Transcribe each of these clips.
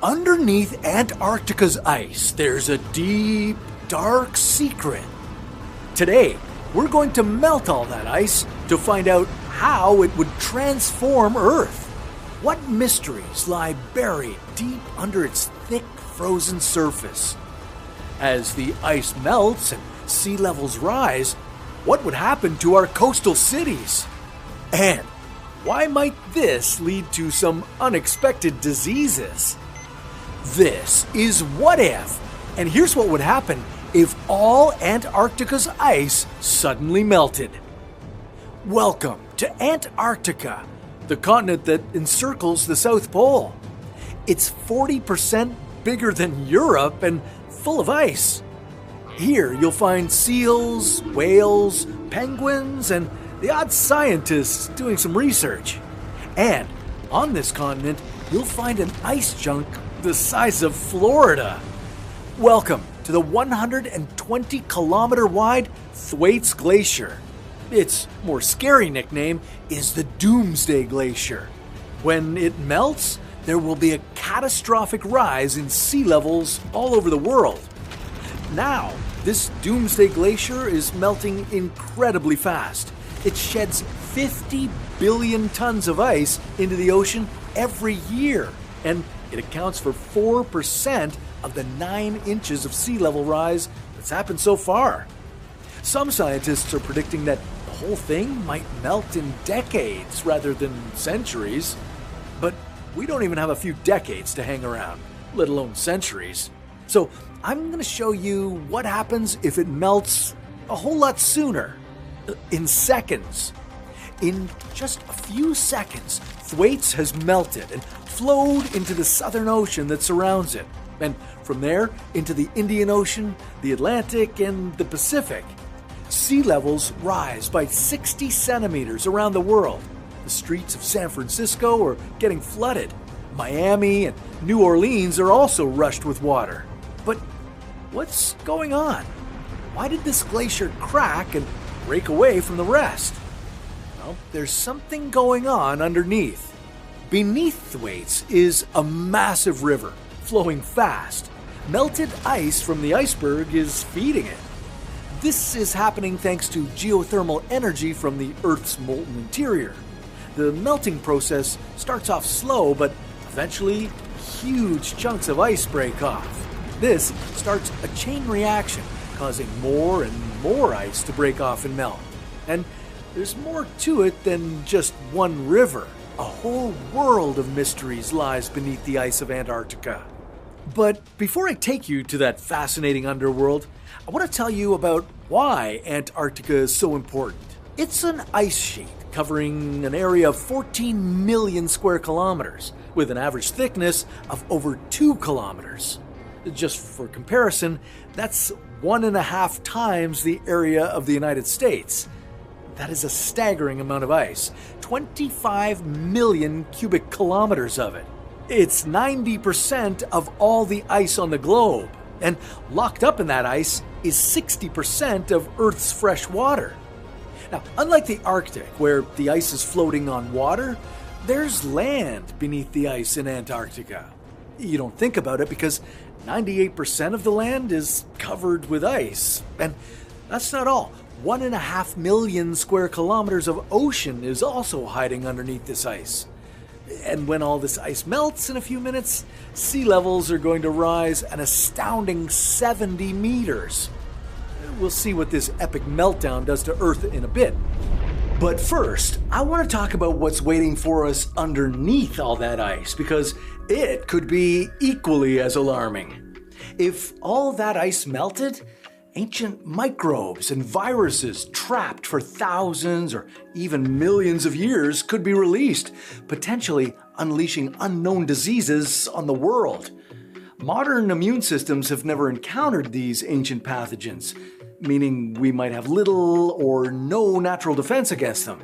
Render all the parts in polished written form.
Underneath Antarctica's ice, there's a deep, dark secret. Today, we're going to melt all that ice to find out how it would transform Earth. What mysteries lie buried deep under its thick, frozen surface? As the ice melts and sea levels rise, what would happen to our coastal cities? And why might this lead to some unexpected diseases? This is What If, and here's what would happen if all Antarctica's ice suddenly melted. Welcome to Antarctica, the continent that encircles the South Pole. It's 40% bigger than Europe and full of ice. Here you'll find seals, whales, penguins, and the odd scientists doing some research. And on this continent, you'll find an ice chunk the size of Florida. Welcome to the 120-kilometer wide Thwaites Glacier. Its more scary nickname is the Doomsday Glacier. When it melts, there will be a catastrophic rise in sea levels all over the world. Now, this Doomsday Glacier is melting incredibly fast. It sheds 50 billion tons of ice into the ocean every year, and it accounts for 4% of the 9 inches of sea level rise that's happened so far. Some scientists are predicting that the whole thing might melt in decades rather than centuries. But we don't even have a few decades to hang around, let alone centuries. So I'm going to show you what happens if it melts a whole lot sooner, in seconds. In just a few seconds, Thwaites has melted and flowed into the Southern Ocean that surrounds it, and from there into the Indian Ocean, the Atlantic, and the Pacific. Sea levels rise by 60 centimeters around the world. The streets of San Francisco are getting flooded. Miami and New Orleans are also rushed with water. But what's going on? Why did this glacier crack and break away from the rest? Well, there's something going on underneath. Beneath Thwaites is a massive river flowing fast. Melted ice from the iceberg is feeding it. This is happening thanks to geothermal energy from the Earth's molten interior. The melting process starts off slow, but eventually huge chunks of ice break off. This starts a chain reaction, causing more and more ice to break off and melt. And there's more to it than just one river. A whole world of mysteries lies beneath the ice of Antarctica. But before I take you to that fascinating underworld, I want to tell you about why Antarctica is so important. It's an ice sheet covering an area of 14 million square kilometers, with an average thickness of over 2 kilometers. Just for comparison, that's 1.5 times the area of the United States. That is a staggering amount of ice. 25 million cubic kilometers of it. It's 90% of all the ice on the globe. And locked up in that ice is 60% of Earth's fresh water. Now, unlike the Arctic, where the ice is floating on water, there's land beneath the ice in Antarctica. You don't think about it because 98% of the land is covered with ice. And that's not all. 1.5 million square kilometers of ocean is also hiding underneath this ice. And when all this ice melts in a few minutes, sea levels are going to rise an astounding 70 meters. We'll see what this epic meltdown does to Earth in a bit. But first, I want to talk about what's waiting for us underneath all that ice, because it could be equally as alarming. If all that ice melted, ancient microbes and viruses trapped for thousands or even millions of years could be released, potentially unleashing unknown diseases on the world. Modern immune systems have never encountered these ancient pathogens, meaning we might have little or no natural defense against them.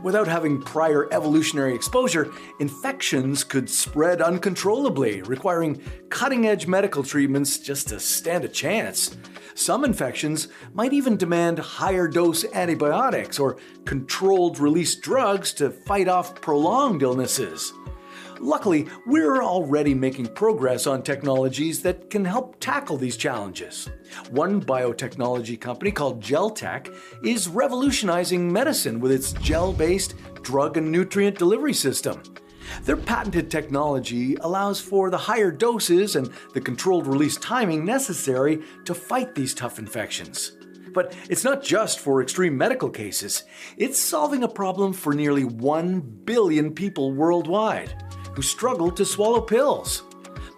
Without having prior evolutionary exposure, infections could spread uncontrollably, requiring cutting-edge medical treatments just to stand a chance. Some infections might even demand higher dose antibiotics or controlled release drugs to fight off prolonged illnesses. Luckily, we're already making progress on technologies that can help tackle these challenges. One biotechnology company called GelTech is revolutionizing medicine with its gel-based drug and nutrient delivery system. Their patented technology allows for the higher doses and the controlled release timing necessary to fight these tough infections. But it's not just for extreme medical cases. It's solving a problem for nearly 1 billion people worldwide who struggle to swallow pills.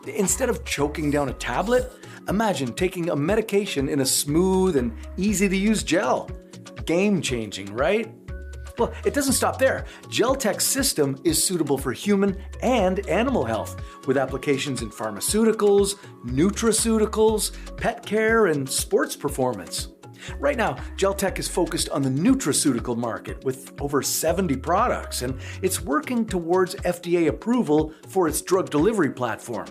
Instead of choking down a tablet, imagine taking a medication in a smooth and easy-to-use gel. Game-changing, right? Well, it doesn't stop there. GelTech's system is suitable for human and animal health, with applications in pharmaceuticals, nutraceuticals, pet care, and sports performance. Right now, GelTech is focused on the nutraceutical market with over 70 products, and it's working towards FDA approval for its drug delivery platform.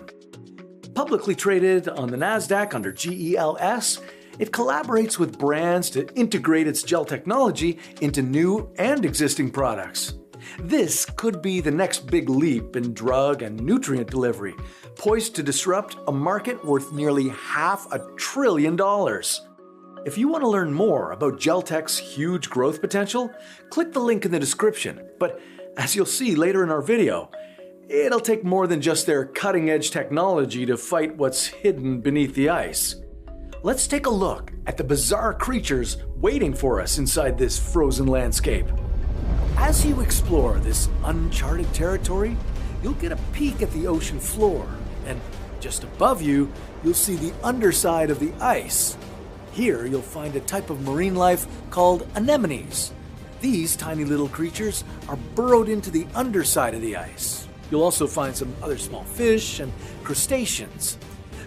Publicly traded on the NASDAQ under GELS, it collaborates with brands to integrate its gel technology into new and existing products. This could be the next big leap in drug and nutrient delivery, poised to disrupt a market worth nearly $500 billion. If you want to learn more about GelTech's huge growth potential, click the link in the description. But as you'll see later in our video, it'll take more than just their cutting-edge technology to fight what's hidden beneath the ice. Let's take a look at the bizarre creatures waiting for us inside this frozen landscape. As you explore this uncharted territory, you'll get a peek at the ocean floor, and just above you, you'll see the underside of the ice. Here, you'll find a type of marine life called anemones. These tiny little creatures are burrowed into the underside of the ice. You'll also find some other small fish and crustaceans.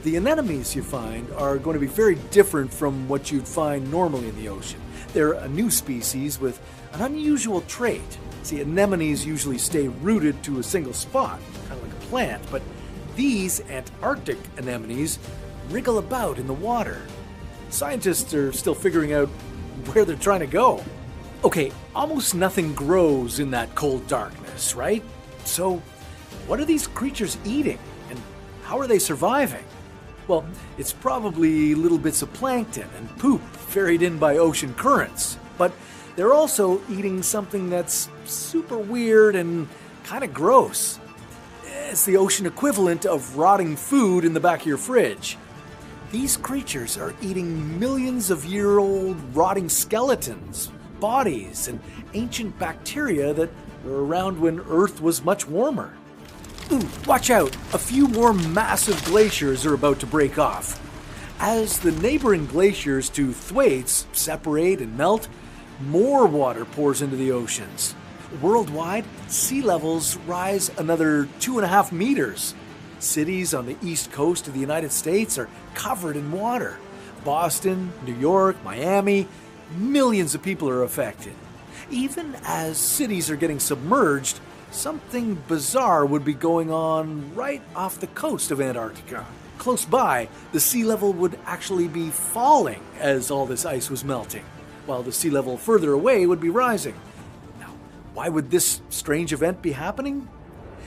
The anemones you find are going to be very different from what you'd find normally in the ocean. They're a new species with an unusual trait. See, anemones usually stay rooted to a single spot, kind of like a plant, but these Antarctic anemones wriggle about in the water. Scientists are still figuring out where they're trying to go. Okay, almost nothing grows in that cold darkness, right? So, what are these creatures eating, and how are they surviving? Well, it's probably little bits of plankton and poop ferried in by ocean currents, but they're also eating something that's super weird and kind of gross. It's the ocean equivalent of rotting food in the back of your fridge. These creatures are eating millions-of-year-old rotting skeletons, bodies, and ancient bacteria that were around when Earth was much warmer. Ooh, watch out! A few more massive glaciers are about to break off. As the neighboring glaciers to Thwaites separate and melt, more water pours into the oceans. Worldwide, sea levels rise another 2.5 meters. Cities on the east coast of the United States are covered in water. Boston, New York, Miami, millions of people are affected. Even as cities are getting submerged, something bizarre would be going on right off the coast of Antarctica. Close by, the sea level would actually be falling as all this ice was melting, while the sea level further away would be rising. Now, why would this strange event be happening?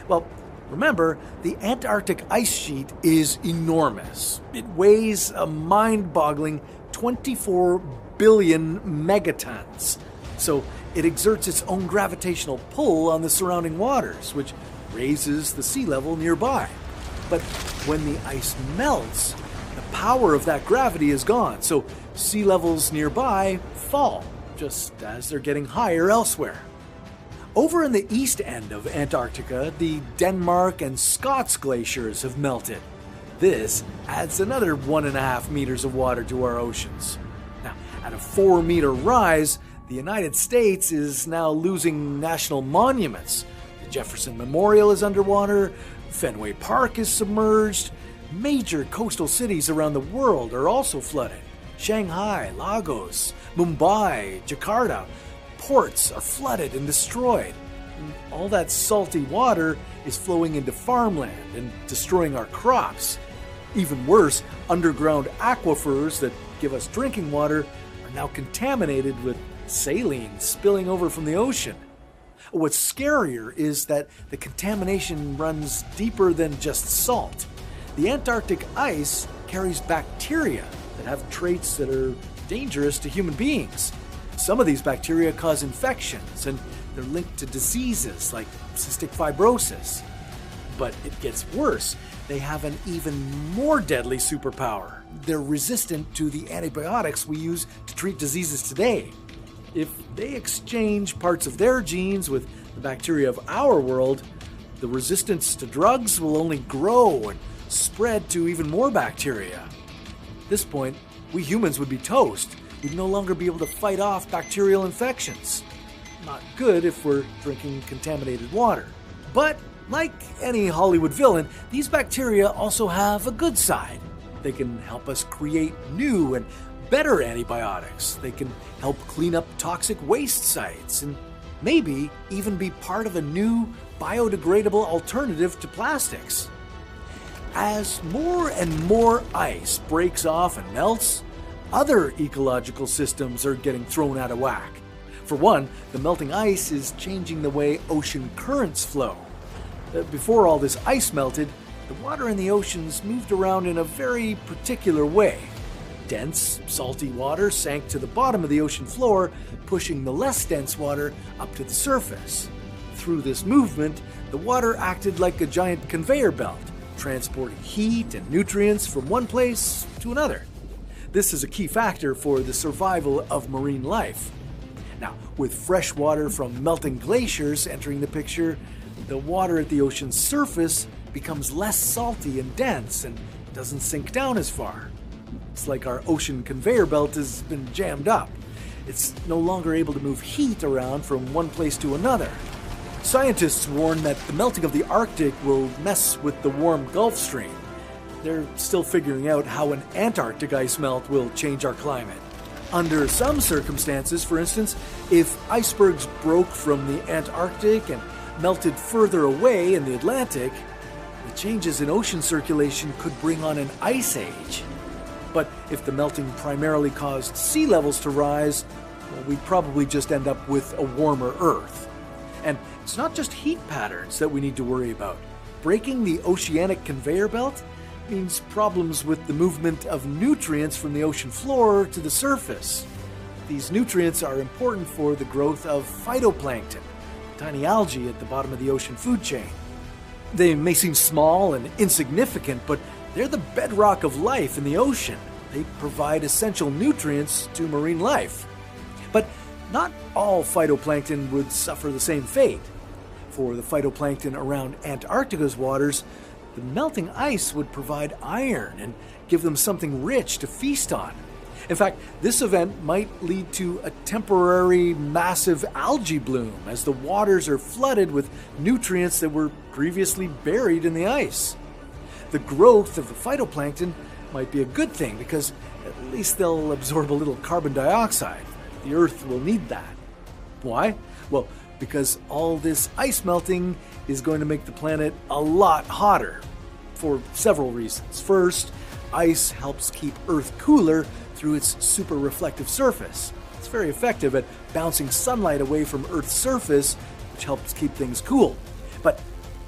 Well, remember, the Antarctic ice sheet is enormous. It weighs a mind-boggling 24 billion megatons. So it exerts its own gravitational pull on the surrounding waters, which raises the sea level nearby. But when the ice melts, the power of that gravity is gone, so sea levels nearby fall, just as they're getting higher elsewhere. Over in the east end of Antarctica, the Denmark and Scots glaciers have melted. This adds another 1.5 meters of water to our oceans. Now, at a 4-meter rise, the United States is now losing national monuments. The Jefferson Memorial is underwater, Fenway Park is submerged, major coastal cities around the world are also flooded. Shanghai, Lagos, Mumbai, Jakarta, ports are flooded and destroyed. And all that salty water is flowing into farmland and destroying our crops. Even worse, underground aquifers that give us drinking water are now contaminated with saline spilling over from the ocean. What's scarier is that the contamination runs deeper than just salt. The Antarctic ice carries bacteria that have traits that are dangerous to human beings. Some of these bacteria cause infections, and they're linked to diseases like cystic fibrosis. But it gets worse. They have an even more deadly superpower. They're resistant to the antibiotics we use to treat diseases today. If they exchange parts of their genes with the bacteria of our world, the resistance to drugs will only grow and spread to even more bacteria. At this point, we humans would be toast. We'd no longer be able to fight off bacterial infections. Not good if we're drinking contaminated water. But like any Hollywood villain, these bacteria also have a good side. They can help us create new and better antibiotics. They can help clean up toxic waste sites and maybe even be part of a new biodegradable alternative to plastics. As more and more ice breaks off and melts, other ecological systems are getting thrown out of whack. For one, the melting ice is changing the way ocean currents flow. Before all this ice melted, the water in the oceans moved around in a very particular way. Dense, salty water sank to the bottom of the ocean floor, pushing the less dense water up to the surface. Through this movement, the water acted like a giant conveyor belt, transporting heat and nutrients from one place to another. This is a key factor for the survival of marine life. Now, with fresh water from melting glaciers entering the picture, the water at the ocean's surface becomes less salty and dense and doesn't sink down as far. It's like our ocean conveyor belt has been jammed up. It's no longer able to move heat around from one place to another. Scientists warn that the melting of the Arctic will mess with the warm Gulf Stream. They're still figuring out how an Antarctic ice melt will change our climate. Under some circumstances, for instance, if icebergs broke from the Antarctic and melted further away in the Atlantic, the changes in ocean circulation could bring on an ice age. But if the melting primarily caused sea levels to rise, well, we'd probably just end up with a warmer Earth. And it's not just heat patterns that we need to worry about. Breaking the oceanic conveyor belt means problems with the movement of nutrients from the ocean floor to the surface. These nutrients are important for the growth of phytoplankton, tiny algae at the bottom of the ocean food chain. They may seem small and insignificant, but they're the bedrock of life in the ocean. They provide essential nutrients to marine life. But not all phytoplankton would suffer the same fate. For the phytoplankton around Antarctica's waters, the melting ice would provide iron and give them something rich to feast on. In fact, this event might lead to a temporary massive algae bloom as the waters are flooded with nutrients that were previously buried in the ice. The growth of the phytoplankton might be a good thing because at least they'll absorb a little carbon dioxide. The Earth will need that. Why? Well, because all this ice melting is going to make the planet a lot hotter for several reasons. First, ice helps keep Earth cooler through its super reflective surface. It's very effective at bouncing sunlight away from Earth's surface, which helps keep things cool. But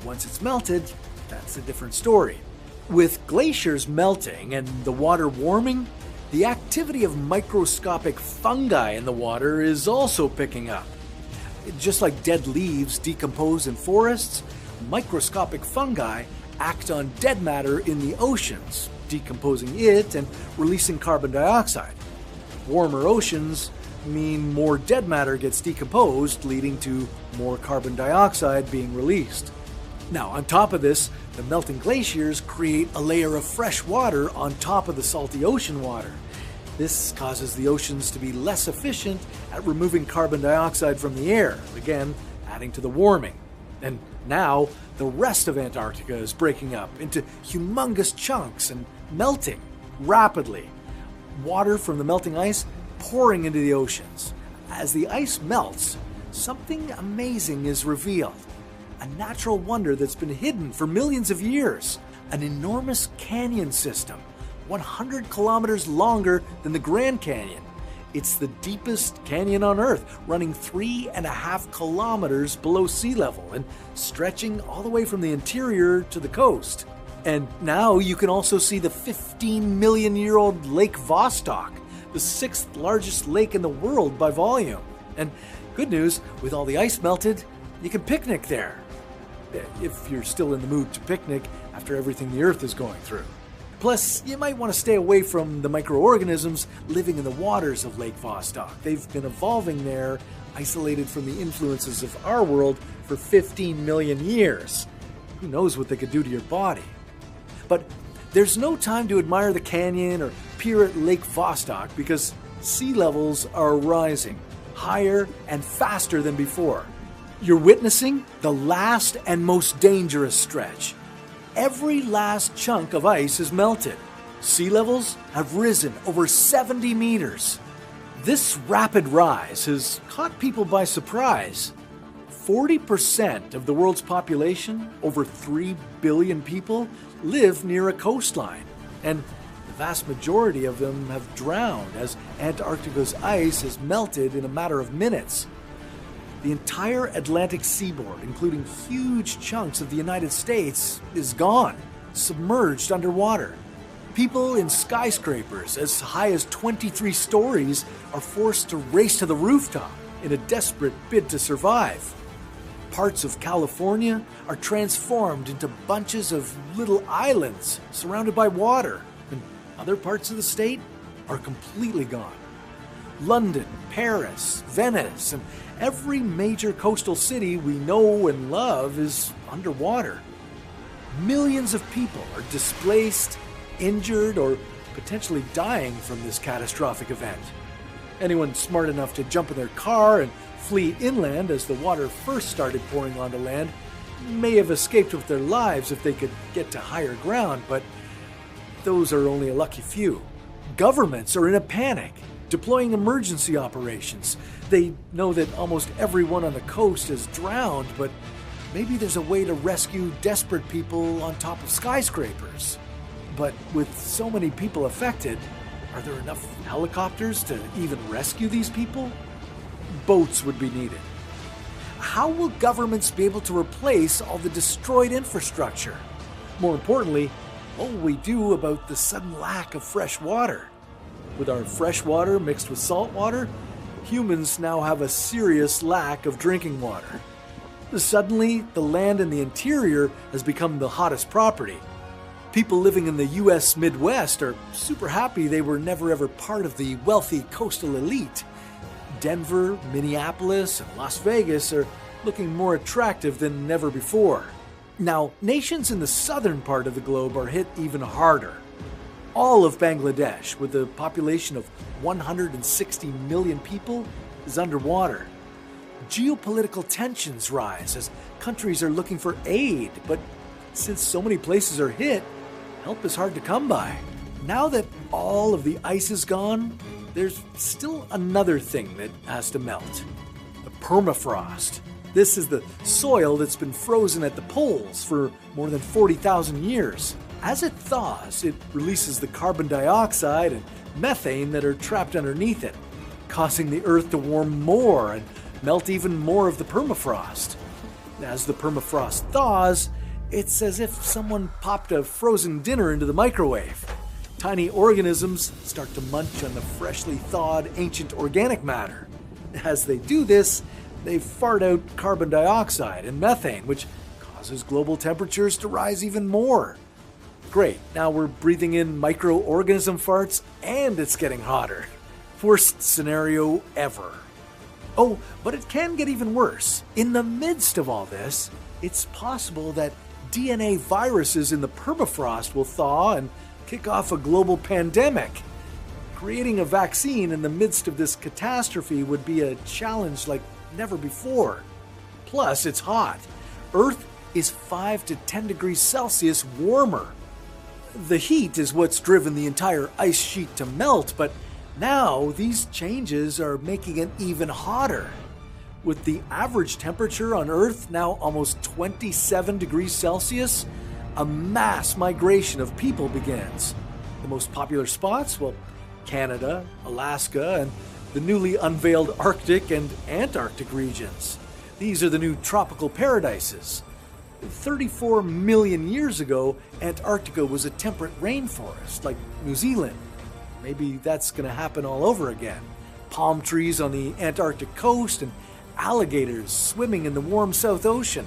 once it's melted, that's a different story. With glaciers melting and the water warming, the activity of microscopic fungi in the water is also picking up. Just like dead leaves decompose in forests, microscopic fungi act on dead matter in the oceans, decomposing it and releasing carbon dioxide. Warmer oceans mean more dead matter gets decomposed, leading to more carbon dioxide being released. Now, on top of this, the melting glaciers create a layer of fresh water on top of the salty ocean water. This causes the oceans to be less efficient at removing carbon dioxide from the air, again, adding to the warming. And now, the rest of Antarctica is breaking up into humongous chunks and melting rapidly. Water from the melting ice pouring into the oceans. As the ice melts, something amazing is revealed. A natural wonder that's been hidden for millions of years. An enormous canyon system, 100 kilometers longer than the Grand Canyon. It's the deepest canyon on Earth, running 3.5 kilometers below sea level and stretching all the way from the interior to the coast. And now you can also see the 15-million-year-old Lake Vostok, the 6th largest lake in the world by volume. And good news, with all the ice melted, you can picnic there. If you're still in the mood to picnic after everything the Earth is going through. Plus, you might want to stay away from the microorganisms living in the waters of Lake Vostok. They've been evolving there, isolated from the influences of our world for 15 million years. Who knows what they could do to your body? But there's no time to admire the canyon or peer at Lake Vostok because sea levels are rising, higher and faster than before. You're witnessing the last and most dangerous stretch. Every last chunk of ice is melted. Sea levels have risen over 70 meters. This rapid rise has caught people by surprise. 40% of the world's population, over 3 billion people, live near a coastline, and the vast majority of them have drowned as Antarctica's ice has melted in a matter of minutes. The entire Atlantic seaboard, including huge chunks of the United States, is gone, submerged underwater. People in skyscrapers as high as 23 stories are forced to race to the rooftop in a desperate bid to survive. Parts of California are transformed into bunches of little islands surrounded by water, and other parts of the state are completely gone. London, Paris, Venice, and every major coastal city we know and love is underwater. Millions of people are displaced, injured, or potentially dying from this catastrophic event. Anyone smart enough to jump in their car and flee inland as the water first started pouring onto land may have escaped with their lives if they could get to higher ground, but those are only a lucky few. Governments are in a panic, deploying emergency operations. They know that almost everyone on the coast has drowned, but maybe there's a way to rescue desperate people on top of skyscrapers. But with so many people affected, are there enough helicopters to even rescue these people? Boats would be needed. How will governments be able to replace all the destroyed infrastructure? More importantly, what will we do about the sudden lack of fresh water? With our fresh water mixed with salt water, humans now have a serious lack of drinking water. Suddenly, the land in the interior has become the hottest property. People living in the US Midwest are super happy they were never ever part of the wealthy coastal elite. Denver, Minneapolis, and Las Vegas are looking more attractive than never before. Now, nations in the southern part of the globe are hit even harder. All of Bangladesh, with a population of 160 million people, is underwater. Geopolitical tensions rise as countries are looking for aid, but since so many places are hit, help is hard to come by. Now that all of the ice is gone, there's still another thing that has to melt. The permafrost. This is the soil that's been frozen at the poles for more than 40,000 years. As it thaws, it releases the carbon dioxide and methane that are trapped underneath it, causing the Earth to warm more and melt even more of the permafrost. As the permafrost thaws, it's as if someone popped a frozen dinner into the microwave. Tiny organisms start to munch on the freshly thawed ancient organic matter. As they do this, they fart out carbon dioxide and methane, which causes global temperatures to rise even more. Great, now we're breathing in microorganism farts and it's getting hotter. Worst scenario ever. Oh, but it can get even worse. In the midst of all this, it's possible that DNA viruses in the permafrost will thaw and kick off a global pandemic. Creating a vaccine in the midst of this catastrophe would be a challenge like never before. Plus, it's hot. Earth is 5 to 10 degrees Celsius warmer. The heat is what's driven the entire ice sheet to melt, but now these changes are making it even hotter. With the average temperature on Earth now almost 27 degrees Celsius, a mass migration of people begins. The most popular spots? Well, Canada, Alaska, and the newly unveiled Arctic and Antarctic regions. These are the new tropical paradises. 34 million years ago, Antarctica was a temperate rainforest, like New Zealand. Maybe that's going to happen all over again. Palm trees on the Antarctic coast and alligators swimming in the warm South Ocean.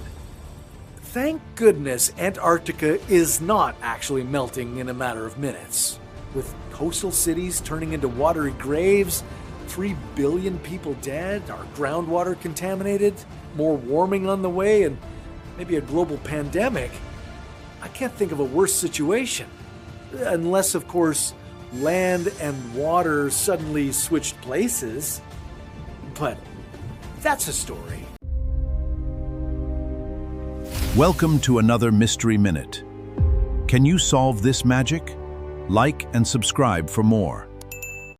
Thank goodness Antarctica is not actually melting in a matter of minutes. With coastal cities turning into watery graves, 3 billion people dead, our groundwater contaminated, more warming on the way, and maybe a global pandemic, I can't think of a worse situation. Unless, of course, land and water suddenly switched places. But that's a story. Welcome to another Mystery Minute. Can you solve this magic? Like and subscribe for more.